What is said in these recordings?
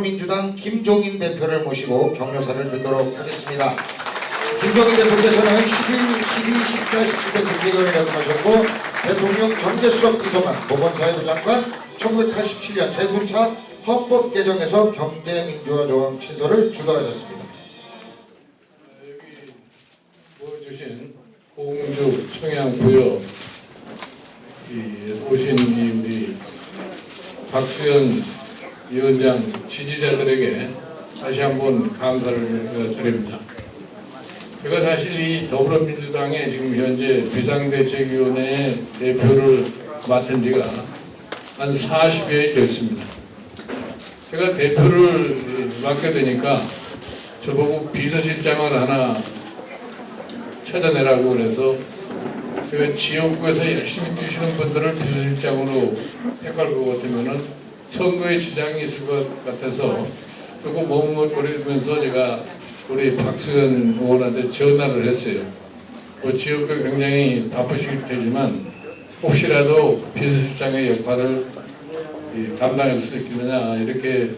더불어민주당 김종인 대표를 모시고 격려사를 듣도록 하겠습니다. 김종인 대표께서는 11, 12, 14, 17대 국회의원을 역임하셨고 대통령 경제수석 비서관, 보건사회부 장관, 1987년 제9차 헌법 개정에서 경제민주화 조항 신설을 주도하셨습니다. 여기 보여주신 공주 청양 부여 오신 우리 박수현 위원장 지지자들에게 다시 한번 감사를 드립니다. 제가 사실 이 더불어민주당의 지금 현재 비상대책위원회 대표를 맡은 지가 한 40여일 됐습니다. 제가 대표를 맡게 되니까 저보고 비서실장을 하나 찾아내라고 그래서 제가 지역구에서 열심히 뛰시는 분들을 비서실장으로 택할 것 같으면은 선거에 지장이 있을 것 같아서 조금 머뭇거리면서 제가 우리 박수현 의원한테 전화를 했어요. 지역구 굉장히 바쁘시길 테지만 혹시라도 비서실장의 역할을 감당할 수 있겠느냐 이렇게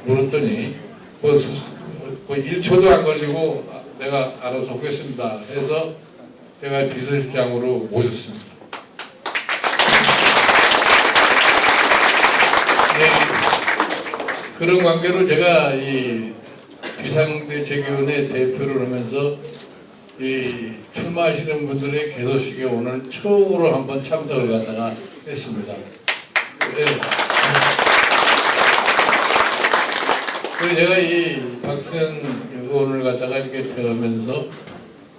물었더니 1초도 안 걸리고 내가 알아서 하겠습니다 해서 제가 비서실장으로 모셨습니다. 그런 관계로 제가 이 비상대책위원회 대표를 하면서 이 출마하시는 분들의 개소식에 오늘 처음으로 한번 참석을 갖다가 했습니다. 그래서 제가 이 박수현 의원을 갖다가 이렇게 대하면서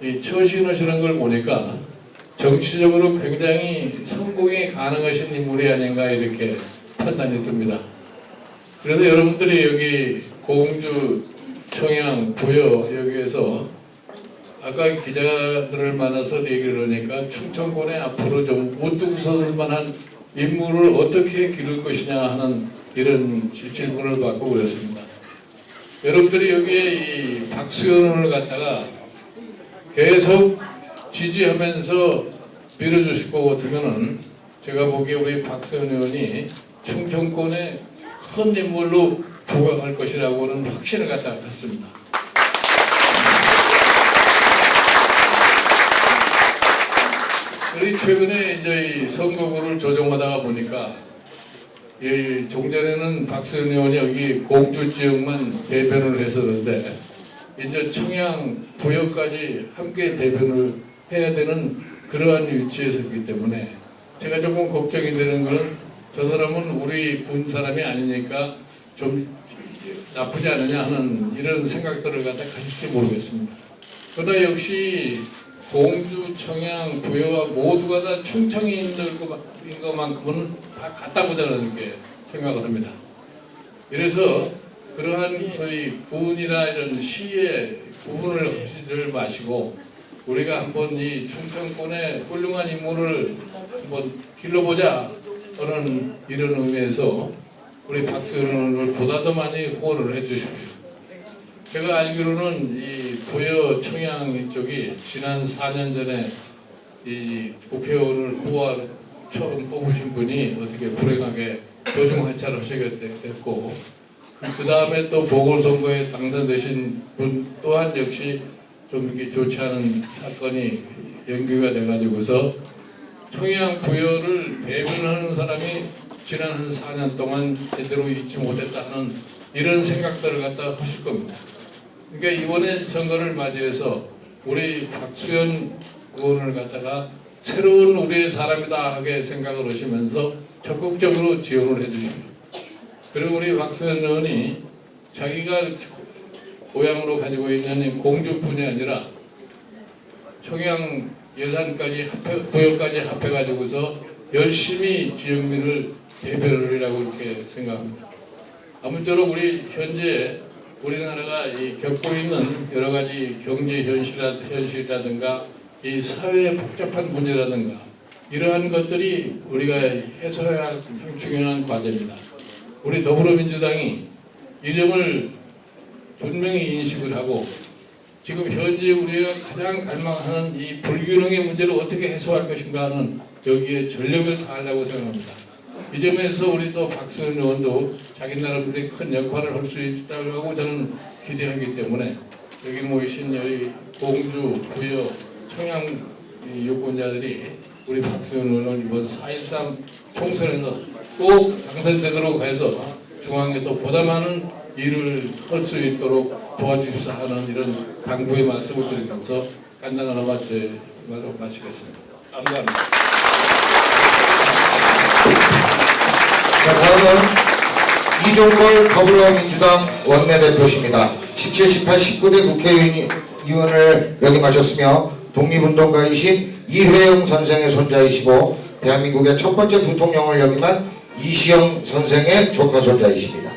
이 처신하시는 걸 보니까 정치적으로 굉장히 성공이 가능하신 인물이 아닌가 이렇게 판단이 듭니다. 그래서 여러분들이 여기 공주, 청양, 부여 여기에서 아까 기자들을 만나서 얘기를 하니까 충청권에 앞으로 좀 우뚝 섰을 만한 인물을 어떻게 기를 것이냐 하는 이런 질문을 받고 그랬습니다. 여러분들이 여기에 이 박수현을 갖다가 계속 지지하면서 밀어주실 것 같으면은 제가 보기에 우리 박수현 의원이 충청권의 큰 인물로 부각할 것이라고는 확신을 갖다 갖습니다. 우리 최근에 이제 이 선거구를 조정하다가 보니까 종전에는 박수현 의원이 여기 공주 지역만 대변을 했었는데 이제 청양 부여까지 함께 대변을 해야 되는 그러한 위치에 섰기 때문에 제가 조금 걱정이 되는 것은 저 사람은 우리 군 사람이 아니니까 좀 나쁘지 않느냐 하는 이런 생각들을 갖다 가질지 모르겠습니다. 그러나 역시 공주, 청양, 부여와 모두가 다 충청인 것만큼은 다 갖다 보자는 게 생각을 합니다. 이래서 그러한 저희 군이나 이런 시의 부분을 하시지 마시고 우리가 한번 이 충청권의 훌륭한 인물을 한번 길러보자 하는 이런 의미에서 우리 박수현 의원을 보다 더 많이 후원을 해주십시오. 제가 알기로는 이 부여 청양 쪽이 지난 4년 전에 이 국회의원을 처음 뽑으신 분이 어떻게 불행하게 도중하차를 하시게 됐고 그 다음에 또 보궐선거에 당선되신 분 또한 역시 좀 이렇게 좋지 않은 사건이 연기가 돼가지고서 청양 부여를 대변하는 사람이 지난 한 4년 동안 제대로 잊지 못했다는 이런 생각들을 갖다 하실 겁니다. 그러니까 이번에 선거를 맞이해서 우리 박수현 의원을 갖다가 새로운 우리의 사람이다 하게 생각을 하시면서 적극적으로 지원을 해주십니다. 그리고 우리 박수현 의원이 자기가 고향으로 가지고 있는 공주뿐이 아니라 청양 예산까지 부여까지 합해가지고서 열심히 지역민을 대표하리라고 이렇게 생각합니다. 아무쪼록 우리 현재 우리나라가 겪고 있는 여러 가지 경제 현실이라든가 이 사회의 복잡한 문제라든가 이러한 것들이 우리가 해소해야 할 가장 중요한 과제입니다. 우리 더불어민주당이 이 점을 분명히 인식을 하고 지금 현재 우리가 가장 갈망하는 이 불균형의 문제를 어떻게 해소할 것인가 하는 여기에 전력을 다하려고 생각합니다. 이 점에서 우리 또 박수현 의원도 자기 나름대로 큰 역할을 할 수 있다고 저는 기대하기 때문에 여기 모이신 여기 공주, 부여, 청양 이 유권자들이 우리 박수현 의원을 이번 4.13 총선에서 꼭 당선되도록 해서 중앙에서 보다 많은 일을 할 수 있도록 도와주셔서 하는 이런 당부의 말씀을 드리면서 간단하나마 제 말로 마치겠습니다. 감사합니다. 자, 다음은 이종걸 더불어민주당 원내대표십니다. 17, 18, 19대 국회의원을 역임하셨으며 독립운동가이신 이회영 선생의 손자이시고 대한민국의 첫 번째 부통령을 역임한 이시영 선생의 조카 손자이십니다.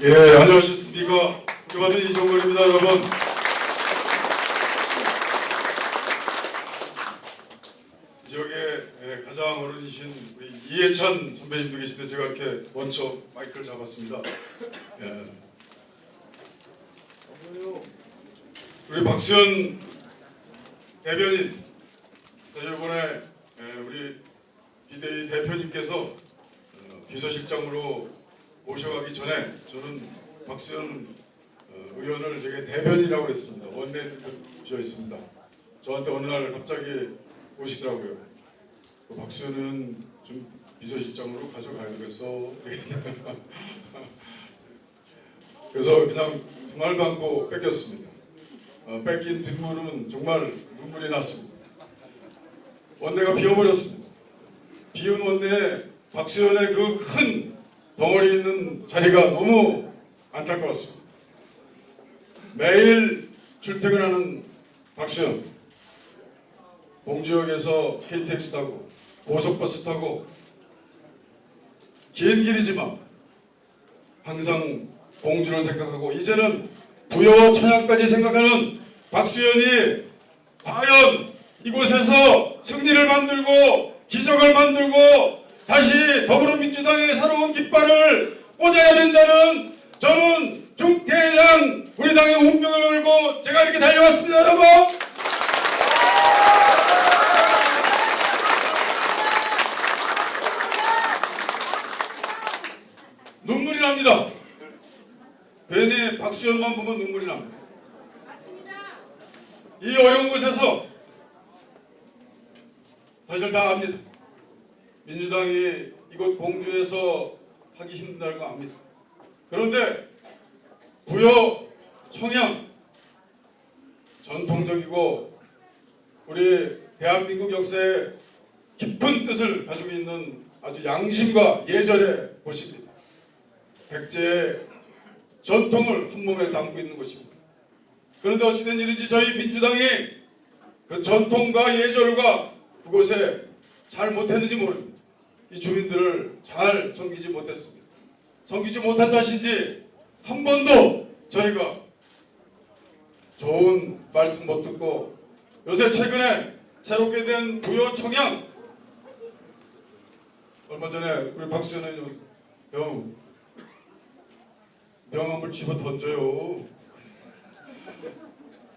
예, 안녕하셨습니까? 국회의원 이종걸입니다, 여러분. 지역에 가장 어른이신 우리 이해찬 선배님도 계신데 제가 이렇게 먼저 마이크를 잡았습니다. 예. 우리 박수현 대변인, 이번에 우리 비대위 대표님께서 비서실장으로 모셔가기 전에 저는 박수현 의원을 제게 대변이라고 그랬습니다. 원내대표였습니다. 저한테 어느 날 갑자기 오시더라고요. 박수현은 좀 비서실장으로 가져가야겠어. 그래서 그냥 두 말도 않고 뺏겼습니다. 뺏긴 뒷물은 정말 눈물이 났습니다. 원내가 비어버렸습니다. 비운 원내에 박수현의 그 큰 덩어리 있는 자리가 너무 안타까웠습니다. 매일 출퇴근하는 박수현, 봉주역에서 KTX 타고 고속버스 타고 긴 길이지만 항상 공주를 생각하고 이제는 부여 천양까지 생각하는 박수현이 과연 이곳에서 승리를 만들고 기적을 만들고 다시 더불어민주당의 새로운 깃발을 꽂아야 된다는 저는 중퇴당 우리 당의 운명을 걸고 제가 이렇게 달려왔습니다, 여러분. 눈물이 납니다. 괜히 박수현만 보면 눈물이 납니다. 이 어려운 곳에서 사실 다 압니다. 민주당이 이곳 공주에서 하기 힘들다는 거 압니다. 그런데 부여, 청양 전통적이고 우리 대한민국 역사에 깊은 뜻을 가지고 있는 아주 양심과 예절의 곳입니다. 백제의 전통을 한 몸에 담고 있는 곳입니다. 그런데 어찌된 일인지 저희 민주당이 그 전통과 예절과 그곳에 잘 못했는지 모릅니다. 이 주민들을 잘 섬기지 못했습니다. 섬기지 못한 탓인지 한 번도 저희가 좋은 말씀 못 듣고 요새 최근에 새롭게 된 부여 청양 얼마 전에 우리 박수현 의원이 형 명함을 집어 던져요.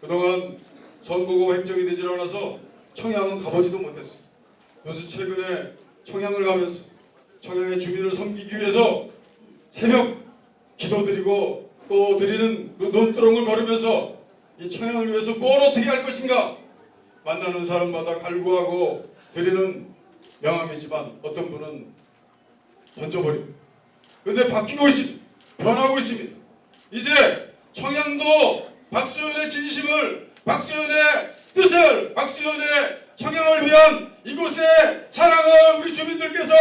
그동안 선거고 획정이 되질 않아서 청양은 가보지도 못했어요. 요새 최근에 청양을 가면서 청양의 주민을 섬기기 위해서 새벽 기도드리고 또 드리는 그 논두렁을 걸으면서 이 청양을 위해서 뭘 어떻게 할 것인가 만나는 사람마다 갈구하고 드리는 명함이지만 어떤 분은 던져버립니다. 근데 바뀌고 있습니다. 변하고 있습니다. 이제 청양도 박수현의 진심을, 박수현의 뜻을, 박수현의 청양을 위한 이곳의 사랑을 우리 주민들께서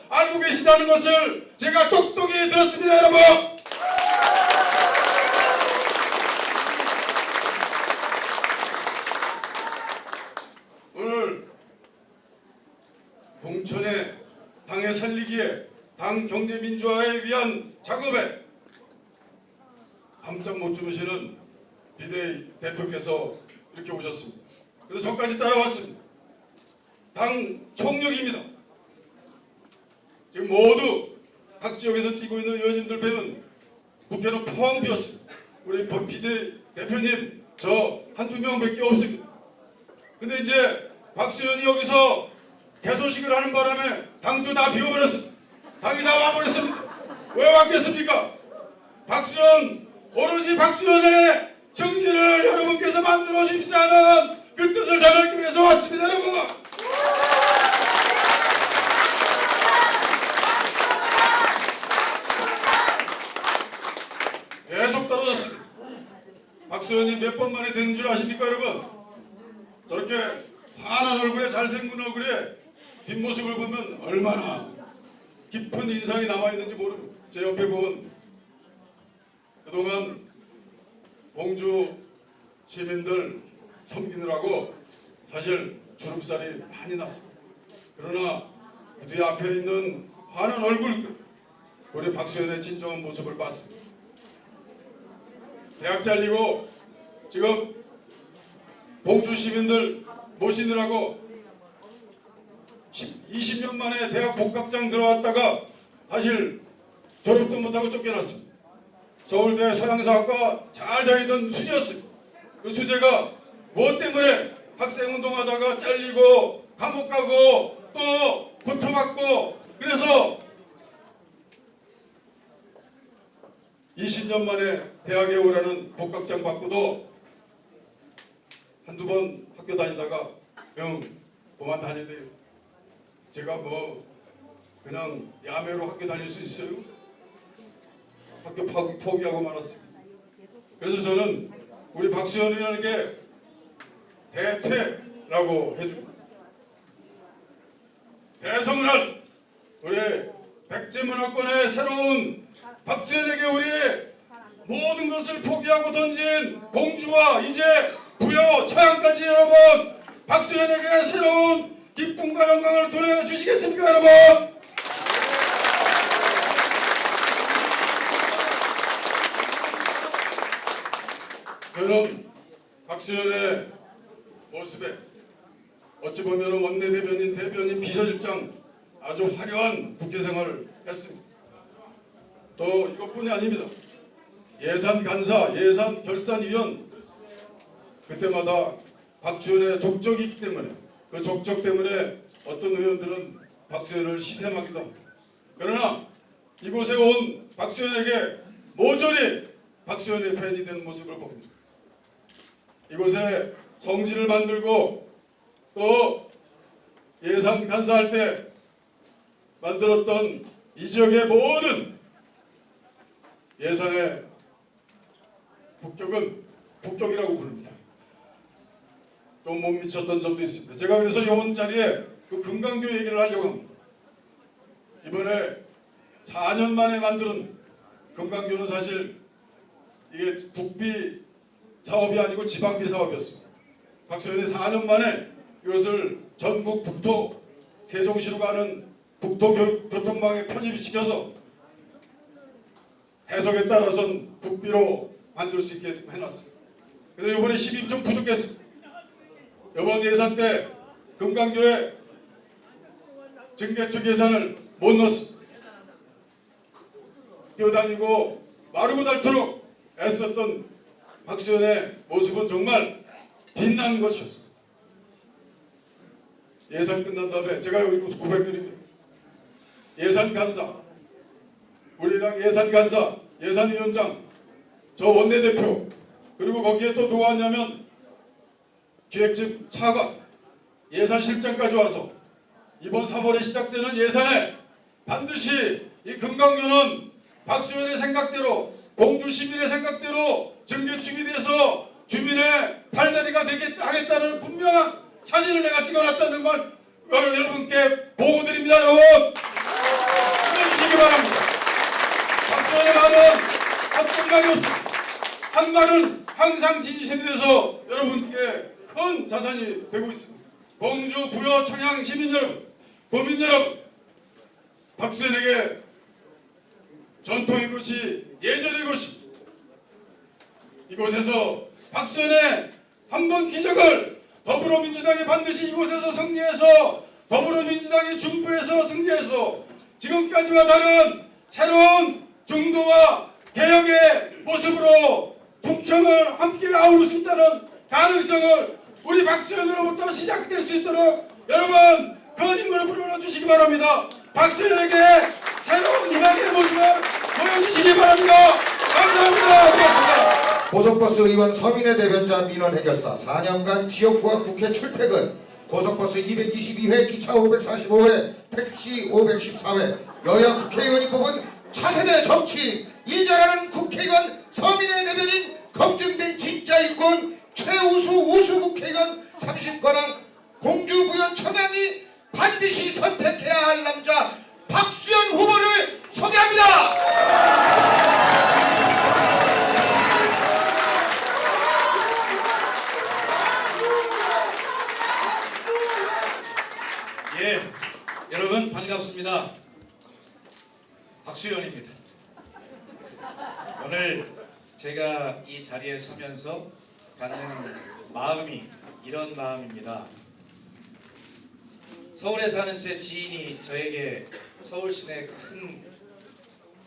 알고 계시다는 것을 제가 똑똑히 들었습니다, 여러분. 오늘 봉천의 당을 살리기에 당 경제민주화에 위한 작업에 밤잠 못 주무시는 비대위 대표께서 이렇게 오셨습니다. 그래서 저까지 따라왔습니다. 당 총력입니다. 지금 모두 각 지역에서 뛰고 있는 의원님들 뵈면 국회는 포항 비었습니다. 우리 비대위 대표님 저 한두 명밖에 없습니다. 근데 이제 박수현이 여기서 개소식을 하는 바람에 당도 다 비워버렸습니다. 당이 다 와버렸습니다. 왜 왔겠습니까? 박수현, 오로지 박수현의 정리를 여러분께서 만들어 주십시오 하는 그 뜻을 전하기 위해서 왔습니다, 여러분. 계속 떨어졌습니다. 박수현이 몇 번 만에 된 줄 아십니까, 여러분? 저렇게 환한 얼굴에 잘생긴 얼굴에 뒷모습을 보면 얼마나 깊은 인상이 남아있는지 모릅니다. 제 옆에 보면 그동안 공주 시민들 섬기느라고 사실 주름살이 많이 났습니다. 그러나 그 뒤에 앞에 있는 환한 얼굴, 우리 박수현의 진정한 모습을 봤습니다. 대학 잘리고 지금 공주 시민들 모시느라고 20년 만에 대학 복학장 들어왔다가 사실 졸업도 못하고 쫓겨났습니다. 서울대 서양사학과 잘 다니던 수재였습니다. 그 수재가 무엇 때문에 학생운동하다가 잘리고 감옥 가고 또 고통받고 그래서 20년 만에 대학에 오라는 복학장 받고도 한두 번 학교 다니다가 형 그만 다닐래요. 제가 뭐 그냥 야매로 학교 다닐 수 있어요? 학교 포기하고 말았습니다. 그래서 저는 우리 박수현이라는 게 대퇴라고 해줍니다. 대성을 할 우리 백제문화권의 새로운 박수현에게 우리 모든 것을 포기하고 던진 공주와 이제 부여 처양까지 여러분 박수현에게 새로운 기쁨과 영광을 돌려주시겠습니까, 여러분? 저는 박수현의 모습에 어찌 보면 원내대변인, 대변인, 비서실장 아주 화려한 국회생활을 했습니다. 또 이것뿐이 아닙니다. 예산간사, 예산결산위원 그때마다 박수현의 족적이 있기 때문에 그 족적 때문에 어떤 의원들은 박수현을 시샘하기도 합니다. 그러나 이곳에 온 박수현에게 모조리 박수현의 팬이 되는 모습을 봅니다. 이곳에 성지를 만들고 또 예산 간사할 때 만들었던 이 지역의 모든 예산의 폭격은 폭격이라고 부릅니다. 좀 못 미쳤던 점도 있습니다. 제가 그래서 이번 자리에 그 금강교 얘기를 하려고 합니다. 이번에 4년 만에 만든 금강교는 사실 이게 국비 사업이 아니고 지방비 사업이었어요. 박수현이 4년 만에 이것을 전국 국토 세종시로 가는 국토교통망에 편입시켜서 해석에 따라서는 국비로 만들 수 있게 해놨어요. 근데 이번에 힘이 좀 부족했습니다. 이번 예산 때 금강교에 증개축 예산을 못 넣었습니다. 뛰어다니고 마르고 닳도록 애썼던 박수현의 모습은 정말 빛난 것이었습니다. 예산 끝난 다음에 제가 여기 고백드립니다. 예산 간사, 우리랑 예산 간사, 예산위원장, 저 원내대표, 그리고 거기에 또 누가 왔냐면 기획집 차관, 예산실장까지 와서 이번 3월에 시작되는 예산에 반드시 이 금강교는 박수현의 생각대로 공주 시민의 생각대로 증개축이 돼서 주민의 팔다리가 하겠다는 분명한 사진을 내가 찍어놨다는 걸 여러분께 보고드립니다. 여러분 들어주시기 바랍니다. 박수현의 말은 어떤 말이 없습니다. 한 말은 항상 진실이 돼서 여러분께 큰 자산이 되고 있습니다. 공주, 부여, 청양 시민 여러분, 국민 여러분, 박수현에게 전통의 것이 예전의 것이 이곳에서 박수현의 한번 기적을 더불어민주당이 반드시 이곳에서 승리해서 더불어민주당이 중부에서 승리해서 지금까지와 다른 새로운 중도와 개혁의 모습으로 충청을 함께 아우를 수 있다는 가능성을 우리 박수현으로부터 시작될 수 있도록 여러분 큰 힘을 불어넣어 주시기 바랍니다. 박수현에게 새로운 희망의 모습을 보여주시기 바랍니다. 감사합니다. 고맙습니다. 고속버스 의원 서민의 대변자 민원 해결사 4년간 지역구와 국회 출퇴근 고속버스 222회 기차 545회 택시 514회 여야 국회의원이 뽑은 차세대 정치 일자라는 국회의원 서민의 대변인 검증된 진짜 일꾼 최우수 우수 국회의원 30권왕 공주부여 청양이 반드시 선택해야 할 남자 박수현 후보를 소개합니다. 예, 여러분 반갑습니다. 박수현입니다. 오늘 제가 이 자리에 서면서 갖는 마음이 이런 마음입니다. 서울에 사는 제 지인이 저에게 서울 시내 큰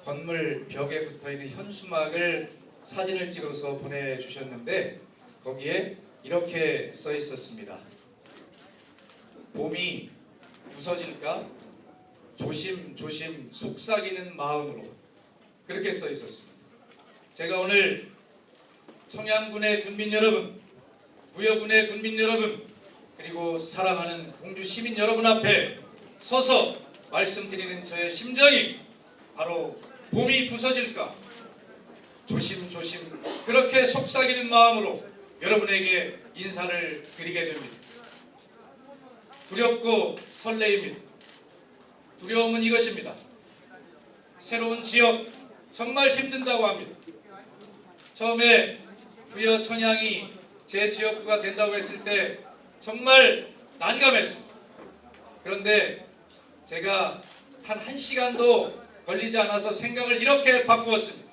건물 벽에 붙어있는 현수막을 사진을 찍어서 보내주셨는데 거기에 이렇게 써 있었습니다. 봄이 부서질까? 조심조심 속삭이는 마음으로, 그렇게 써 있었습니다. 제가 오늘 청양군의 군민 여러분, 부여군의 군민 여러분, 그리고 사랑하는 공주 시민 여러분 앞에 서서 말씀드리는 저의 심정이 바로 봄이 부서질까? 조심조심 그렇게 속삭이는 마음으로 여러분에게 인사를 드리게 됩니다. 두렵고 설레입니다. 두려움은 이것입니다. 새로운 지역 정말 힘든다고 합니다. 처음에 부여 청양이 제 지역구가 된다고 했을 때 정말 난감했습니다. 그런데 제가 단 1시간도 걸리지 않아서 생각을 이렇게 바꾸었습니다.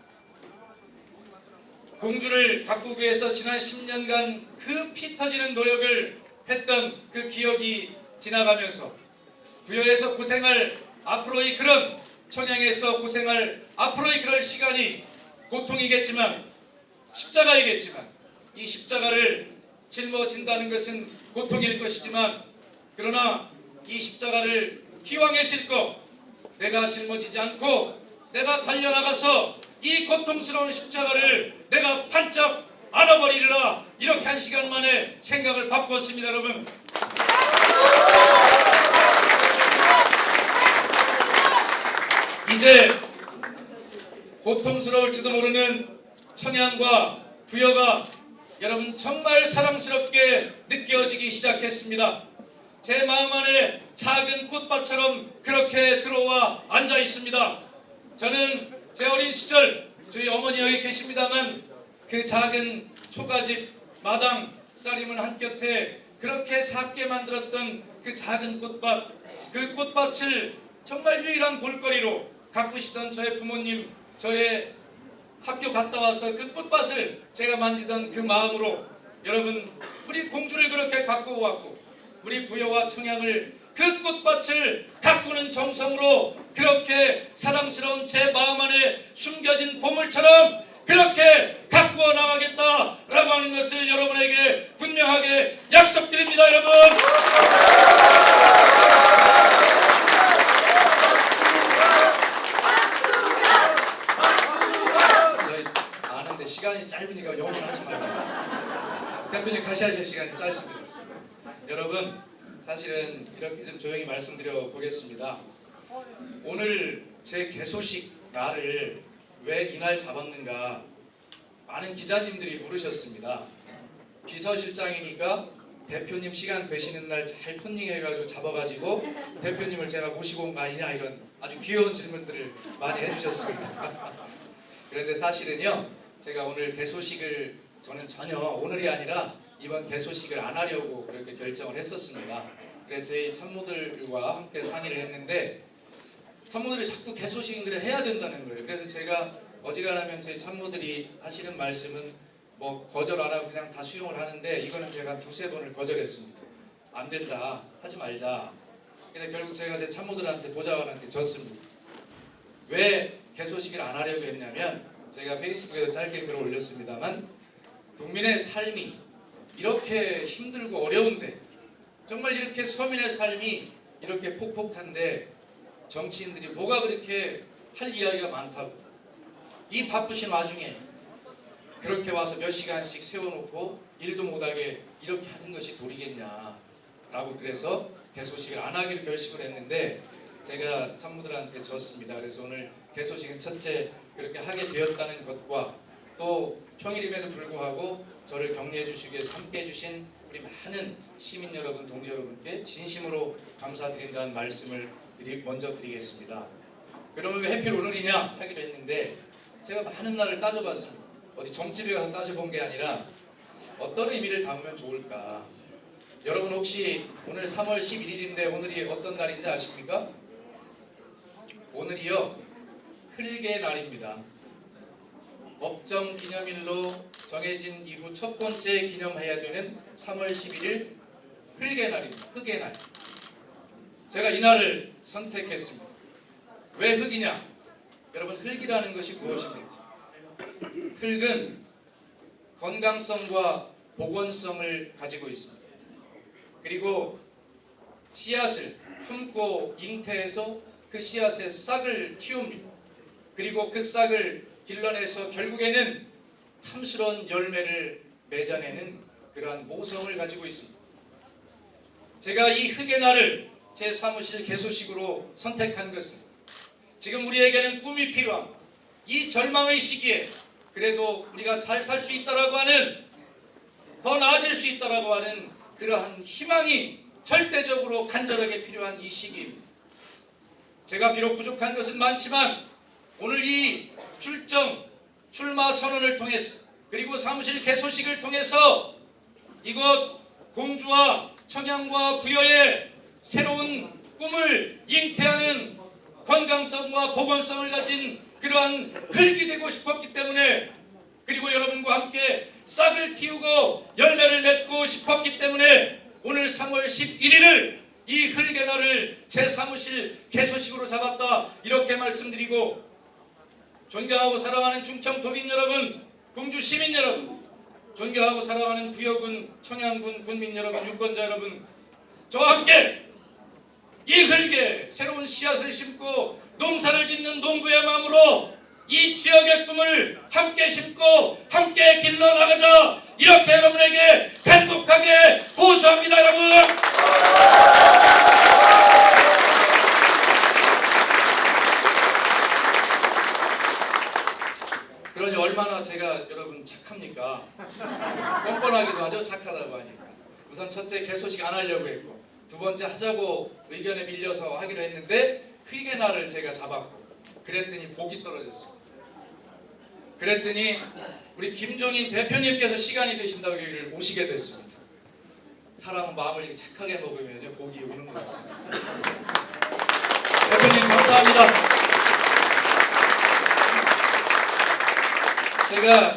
공주를 가꾸기 위해서 지난 10년간 그 피 터지는 노력을 했던 그 기억이 지나가면서 부여에서 고생할 앞으로의 그런 청양에서 고생할 앞으로의 그럴 시간이 고통이겠지만 십자가이겠지만 이 십자가를 짊어진다는 것은 고통일 것이지만 그러나 이 십자가를 기왕에 싣고 내가 짊어지지 않고 내가 달려나가서 이 고통스러운 십자가를 내가 반짝 안아버리리라, 이렇게 1시간 만에 생각을 바꿨습니다. 여러분, 이제 고통스러울지도 모르는 청양과 부여가 여러분 정말 사랑스럽게 느껴지기 시작했습니다. 제 마음 안에 작은 꽃밭처럼 그렇게 들어와 앉아 있습니다. 저는 제 어린 시절 저희 어머니 여기 계십니다만 그 작은 초가집 마당 쌀이문 한 곁에 그렇게 작게 만들었던 그 작은 꽃밭, 그 꽃밭을 정말 유일한 볼거리로 가꾸시던 저의 부모님, 저의 학교 갔다 와서 그 꽃밭을 제가 만지던 그 마음으로 여러분 우리 공주를 그렇게 가꾸어 왔고 우리 부여와 청양을 그 꽃밭을 가꾸는 정성으로 그렇게 사랑스러운 제 마음 안에 숨겨진 보물처럼 그렇게 가꾸어 나가겠다라고 하는 것을 여러분에게 분명하게 약속드립니다. 여러분, 저희 아는데 시간이 짧으니까 욕을 하지 말고 대표님 가셔야 할 시간이 짧습니다. 여러분, 사실은 이렇게 좀 조용히 말씀드려 보겠습니다. 오늘 제 개소식 날을 왜 이날 잡았는가 많은 기자님들이 물으셨습니다. 비서실장이니까 대표님 시간 되시는 날 잘 컨닝해가지고 잡아가지고 대표님을 제가 모시고 온 거 아니냐, 이런 아주 귀여운 질문들을 많이 해주셨습니다. 그런데 사실은요, 제가 오늘 개소식을 저는 전혀 오늘이 아니라 이번 개소식을 안 하려고 그렇게 결정을 했었습니다. 그래서 저희 참모들과 함께 상의를 했는데 참모들이 자꾸 개소식을 해야 된다는 거예요. 그래서 제가 어지간하면 저희 참모들이 하시는 말씀은 뭐 거절 안 하고 그냥 다 수용을 하는데 이거는 제가 2-3번을 거절했습니다. 안 된다, 하지 말자. 근데 결국 제가 제 참모들한테 보좌관한테 졌습니다. 왜 개소식을 안 하려고 했냐면 제가 페이스북에서 짧게 글을 올렸습니다만 국민의 삶이 이렇게 힘들고 어려운데 정말 이렇게 서민의 삶이 이렇게 폭폭한데 정치인들이 뭐가 그렇게 할 이야기가 많다고 이 바쁘신 와중에 그렇게 와서 몇 시간씩 세워놓고 일도 못하게 이렇게 하는 것이 도리겠냐라고 그래서 개소식을 안 하기로 결심을 했는데 제가 참모들한테 졌습니다. 그래서 오늘 개소식은 첫째 그렇게 하게 되었다는 것과 또 평일임에도 불구하고 저를 격려해 주시기 위해서 함께 해주신 우리 많은 시민 여러분, 동지 여러분께 진심으로 감사드린다는 말씀을 먼저 드리겠습니다. 그러면 왜 하필 오늘이냐 하기로 했는데 제가 많은 날을 따져봤습니다. 어디 점집에 가서 따져본 게 아니라 어떤 의미를 담으면 좋을까. 여러분 혹시 오늘 3월 11일인데 오늘이 어떤 날인지 아십니까? 오늘이요 흙의 날입니다. 법정 기념일로 정해진 이후 첫 번째 기념해야 되는 3월 11일 흙의 날입니다. 흙의 날. 제가 이 날을 선택했습니다. 왜 흙이냐? 여러분 흙이라는 것이 무엇입니까? 흙은 건강성과 복원성을 가지고 있습니다. 그리고 씨앗을 품고 잉태해서 그 씨앗에 싹을 틔웁니다. 그리고 그 싹을 길러내서 결국에는 탐스러운 열매를 맺어내는 그러한 모성을 가지고 있습니다. 제가 이 흙의 날을 제 사무실 개소식으로 선택한 것은 지금 우리에게는 꿈이 필요한 이 절망의 시기에 그래도 우리가 잘 살 수 있다라고 하는 더 나아질 수 있다라고 하는 그러한 희망이 절대적으로 간절하게 필요한 이 시기입니다. 제가 비록 부족한 것은 많지만 오늘 이 출마 선언을 통해서 그리고 사무실 개소식을 통해서 이곳 공주와 청양과 부여의 새로운 꿈을 잉태하는 건강성과 복원성을 가진 그러한 흙이 되고 싶었기 때문에 그리고 여러분과 함께 싹을 틔우고 열매를 맺고 싶었기 때문에 오늘 3월 11일을 이 흙의 날을 제 사무실 개소식으로 잡았다 이렇게 말씀드리고 존경하고 사랑하는 충청 도민 여러분, 공주 시민 여러분, 존경하고 사랑하는 부여군, 청양군 군민 여러분, 유권자 여러분, 저와 함께 이 흙에 새로운 씨앗을 심고 농사를 짓는 농부의 마음으로 이 지역의 꿈을 함께 심고 함께 길러나가자 이렇게 여러분에게 간곡하게 호소합니다. 여러분 그러니 얼마나 제가 여러분 착합니까? 뻔뻔하기도 하죠. 착하다고 하니까 우선 첫째 개소식 안 하려고 했고 두 번째 하자고 의견에 밀려서 하기로 했는데 흙의 날을 제가 잡았고 그랬더니 복이 떨어졌습니다. 그랬더니 우리 김종인 대표님께서 시간이 되신다고 여기를 오시게 됐습니다. 사람은 마음을 이렇게 착하게 먹으면 복이 오는 것 같습니다. 대표님 감사합니다. 제가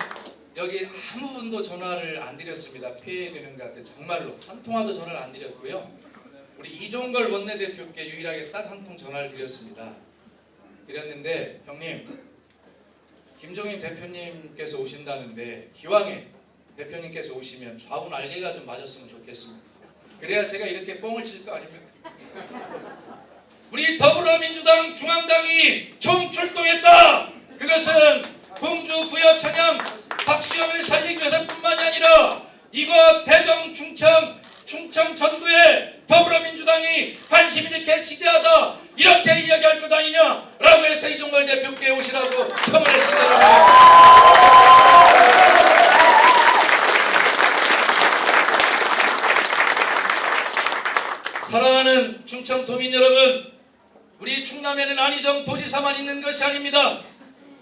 여기 아무 분도 전화를 안 드렸습니다. 폐해되는 것 같아요. 정말로 한 통화도 전화를 안 드렸고요. 우리 이종걸 원내대표께 유일하게 딱 한 통 전화를 드렸습니다. 드렸는데 형님 김종인 대표님께서 오신다는데 기왕에 대표님께서 오시면 좌우 날개가 좀 맞았으면 좋겠습니다. 그래야 제가 이렇게 뻥을 칠 거 아닙니까? 우리 더불어민주당 중앙당이 총출동했다. 그것은 공주 부여 청양 박수영을 살리기 위해서뿐만이 아니라 이곳 대정 충청 전부에 더불어민주당이 관심 이렇게 지대하다 이렇게 이야기할 것 아니냐라고 해서 이종걸 대표께 오시라고 청원했습니다. 사랑하는 충청도민 여러분, 우리 충남에는 안희정 도지사만 있는 것이 아닙니다.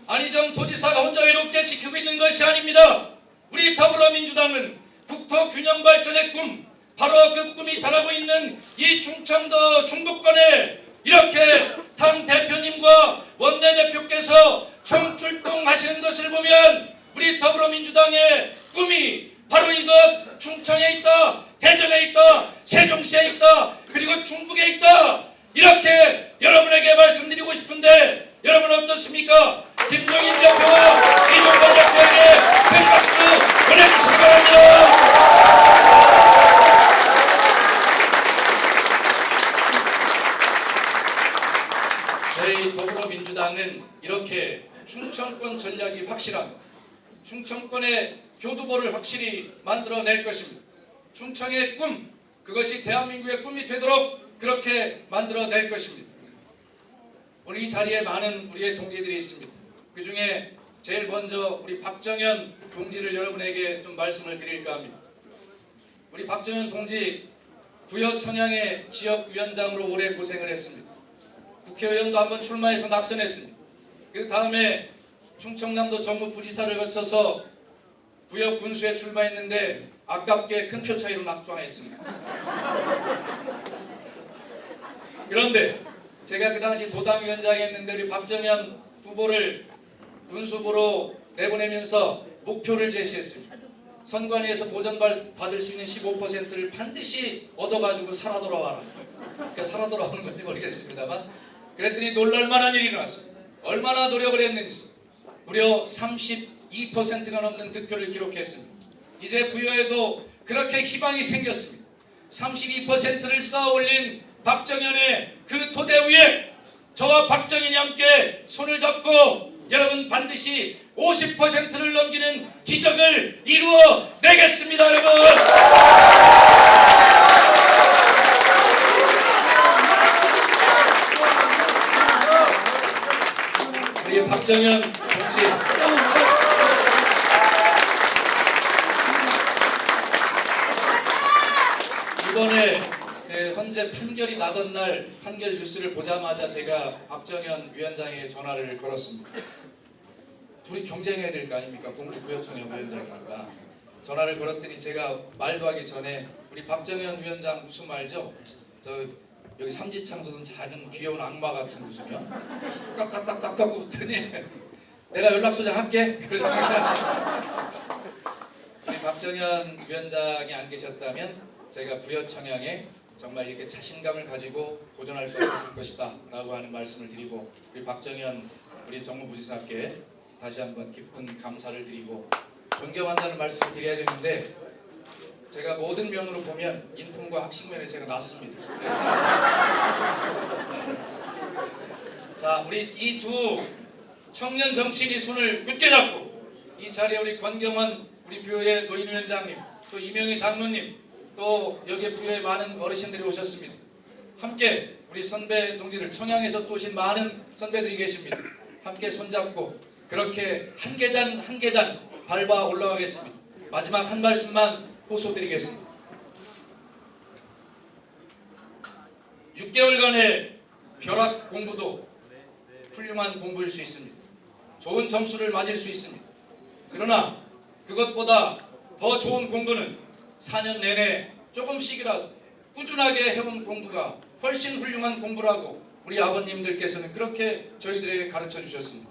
안희정 도지사가 혼자 외롭게 지키고 있는 것이 아닙니다. 우리 더불어민주당은 국토균형 발전의 꿈, 바로 그 꿈이 자라고 있는 이 충청도 중부권에 이렇게 당 대표님과 원내대표께서 총출동하시는 것을 보면 우리 더불어민주당의 꿈이 바로 이것 충청에 있다, 대전에 있다, 세종시에 있다, 그리고 중북에 있다 이렇게 여러분에게 말씀드리고 싶은데 여러분 어떻습니까? 김종인 대표와 이종걸 대표에게 큰 박수 보내주시기 바랍니다. 저희 더불어민주당은 이렇게 충청권 전략이 확실한 충청권의 교두보를 확실히 만들어낼 것입니다. 충청의 꿈, 그것이 대한민국의 꿈이 되도록 그렇게 만들어낼 것입니다. 오늘 이 자리에 많은 우리의 동지들이 있습니다. 그 중에 제일 먼저 우리 박정현 동지를 여러분에게 좀 말씀을 드릴까 합니다. 우리 박정현 동지 부여 천양의 지역위원장으로 오래 고생을 했습니다. 국회의원도 한번 출마해서 낙선했습니다. 그 다음에 충청남도 정무부지사를 거쳐서 부여 군수에 출마했는데 아깝게 큰 표 차이로 낙방했습니다. 그런데 제가 그 당시 도당위원장이었는데 우리 박정현 후보를 군수부로 내보내면서 목표를 제시했습니다. 선관위에서 보전받을 수 있는 15%를 반드시 얻어가지고 살아 돌아와라. 그러니까 살아 돌아오는 건지 모르겠습니다만 그랬더니 놀랄만한 일이 일어났습니다. 얼마나 노력을 했는지 무려 32%가 넘는 득표를 기록했습니다. 이제 부여에도 그렇게 희망이 생겼습니다. 32%를 쌓아올린 박정현의 그 토대 위에 저와 박정현이 함께 손을 잡고 여러분 반드시 50%를 넘기는 기적을 이루어내겠습니다. 여러분. 우리 박정현 동지 이번에 현재 판결이 나던 날 판결 뉴스를 보자마자 제가 박정현 위원장에게 전화를 걸었습니다. 둘이 경쟁해야 될 거 아닙니까? 공주 부여청년 위원장이니까. 전화를 걸었더니 제가 말도 하기 전에 우리 박정현 위원장 웃음 알죠? 저 여기 삼지창소는 작은 귀여운 악마 같은 웃음이요. 깍깍깍깍깍 웃더니 내가 연락소장 할게. 그래서 우리 박정현 위원장이 안 계셨다면 제가 부여청양에 정말 이렇게 자신감을 가지고 도전할 수 있었을 것이다 라고 하는 말씀을 드리고 우리 박정현 우리 정무부지사께 다시 한번 깊은 감사를 드리고 존경한다는 말씀을 드려야 되는데 제가 모든 면으로 보면 인품과 학식면에 제가 낫습니다. 자, 우리 이 두 청년 정치인이 손을 굳게 잡고 이 자리에 우리 권경원 우리 부여의 노인위원장님 또 이명희 장로님 또 여기에 부여에 많은 어르신들이 오셨습니다. 함께 우리 선배 동지들 청양에서 또 오신 많은 선배들이 계십니다. 함께 손잡고 그렇게 한 계단 한 계단 밟아 올라가겠습니다. 마지막 한 말씀만 호소드리겠습니다. 6개월간의 벼락 공부도 훌륭한 공부일 수 있습니다. 좋은 점수를 맞을 수 있습니다. 그러나 그것보다 더 좋은 공부는 4년 내내 조금씩이라도 꾸준하게 해본 공부가 훨씬 훌륭한 공부라고 우리 아버님들께서는 그렇게 저희들에게 가르쳐 주셨습니다.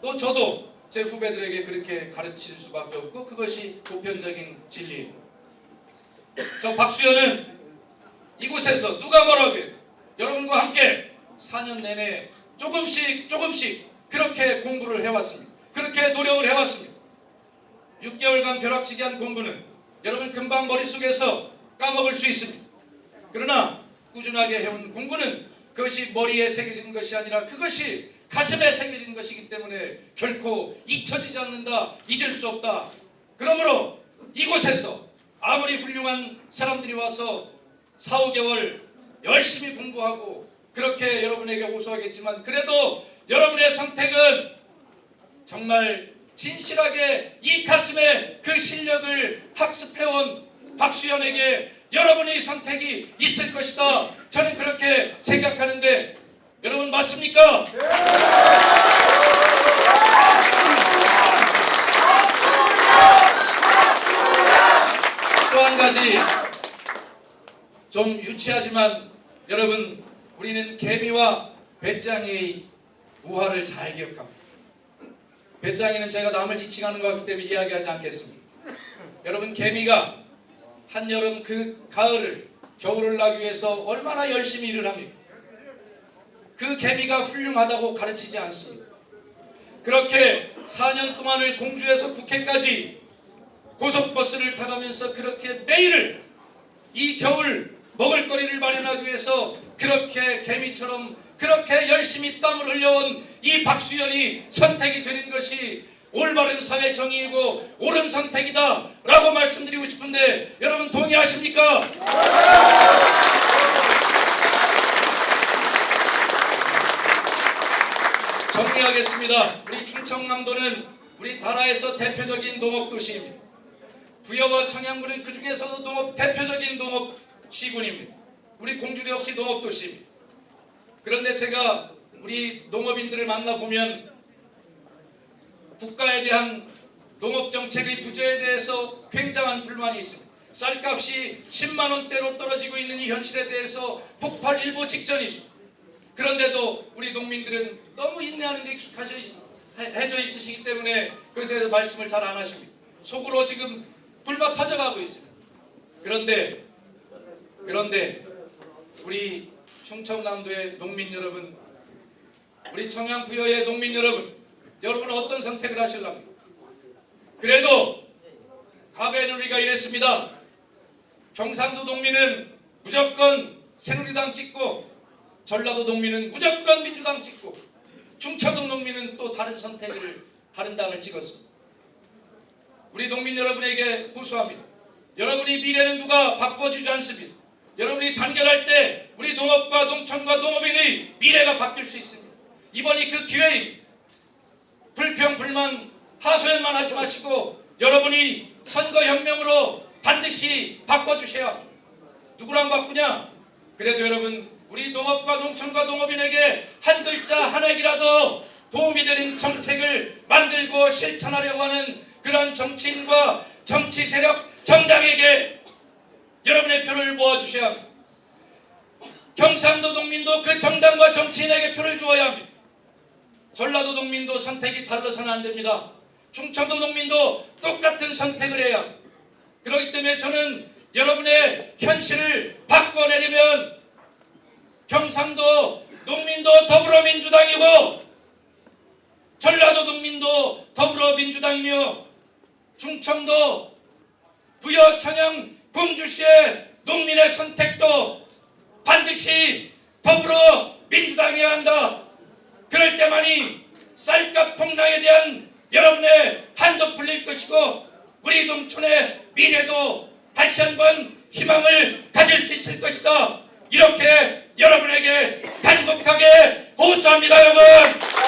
또 저도 제 후배들에게 그렇게 가르칠 수밖에 없고 그것이 보편적인 진리입니다. 저 박수현은 이곳에서 누가 뭐라고 해도 여러분과 함께 4년 내내 조금씩 그렇게 공부를 해왔습니다. 그렇게 노력을 해왔습니다. 6개월간 벼락치기 한 공부는 여러분 금방 머릿속에서 까먹을 수 있습니다. 그러나 꾸준하게 해온 공부는 그것이 머리에 새겨진 것이 아니라 그것이 가슴에 새겨진 것이기 때문에 결코 잊혀지지 않는다, 잊을 수 없다. 그러므로 이곳에서 아무리 훌륭한 사람들이 와서 4, 5개월 열심히 공부하고 그렇게 여러분에게 호소하겠지만 그래도 여러분의 선택은 정말 진실하게 이 가슴에 그 실력을 학습해온 박수현에게 여러분의 선택이 있을 것이다. 저는 그렇게 생각하는데 여러분 맞습니까? 또 한 가지 좀 유치하지만 여러분 우리는 개미와 배짱이의 우화를 잘 기억합니다. 배짱이는 제가 남을 지칭하는 것 같기 때문에 이야기하지 않겠습니다. 여러분 개미가 한여름 그 가을을 겨울을 나기 위해서 얼마나 열심히 일을 합니까? 그 개미가 훌륭하다고 가르치지 않습니다. 그렇게 4년 동안을 공주에서 국회까지 고속버스를 타가면서 그렇게 매일을 이 겨울 먹을거리를 마련하기 위해서 그렇게 개미처럼 그렇게 열심히 땀을 올려온 이 박수현이 선택이 되는 것이 올바른 사회 정의이고 옳은 선택이다 라고 말씀드리고 싶은데 여러분 동의하십니까? 정리하겠습니다. 우리 충청남도는 우리 나라에서 대표적인 농업도시입니다. 부여와 청양군은 그 중에서도 대표적인 농업시군입니다. 우리 공주도 역시 농업도시입니다. 그런데 제가 우리 농업인들을 만나보면 국가에 대한 농업정책의 부재에 대해서 굉장한 불만이 있습니다. 쌀값이 10만 원대로 떨어지고 있는 이 현실에 대해서 폭발 일보 직전이죠. 그런데도 우리 농민들은 너무 인내하는 데 익숙해져 있으시기 때문에 그것에 대해서 말씀을 잘 안 하십니다. 속으로 지금 불만 터져가고 있습니다. 그런데 우리 충청남도의 농민 여러분, 우리 청양 부여의 농민 여러분은 어떤 선택을 하실랍니까? 그래도 과거에는 우리가 이랬습니다. 경상도 농민은 무조건 새누리당 찍고, 전라도 농민은 무조건 민주당 찍고, 충청도 농민은 또 다른 당을 찍었습니다. 우리 농민 여러분에게 호소합니다. 여러분이 미래는 누가 바꿔주지 않습니다. 여러분이 단결할 때 우리 농업과 농촌과 농업인의 미래가 바뀔 수 있습니다. 이번이 그 기회입니다. 불평 불만 하소연만 하지 마시고 여러분이 선거혁명으로 반드시 바꿔주셔야 합니다. 누구랑 바꾸냐? 그래도 여러분 우리 농업과 농촌과 농업인에게 한 글자 한 획이라도 도움이 되는 정책을 만들고 실천하려고 하는 그런 정치인과 정치 세력 정당에게 여러분의 표를 모아주셔야 합니다. 경상도 농민도 그 정당과 정치인에게 표를 주어야 합니다. 전라도 농민도 선택이 달라서는 안 됩니다. 충청도 농민도 똑같은 선택을 해야 합니다. 그렇기 때문에 저는 여러분의 현실을 바꿔내려면 경상도 농민도 더불어민주당이고 전라도 농민도 더불어민주당이며 충청도 부여 청양 공주시의 농민의 선택도 반드시 더불어민주당이어야 한다. 그럴 때만이 쌀값 폭락에 대한 여러분의 한도 풀릴 것이고 우리 농촌의 미래도 다시 한번 희망을 가질 수 있을 것이다. 이렇게 여러분에게 간곡하게 호소합니다. 여러분.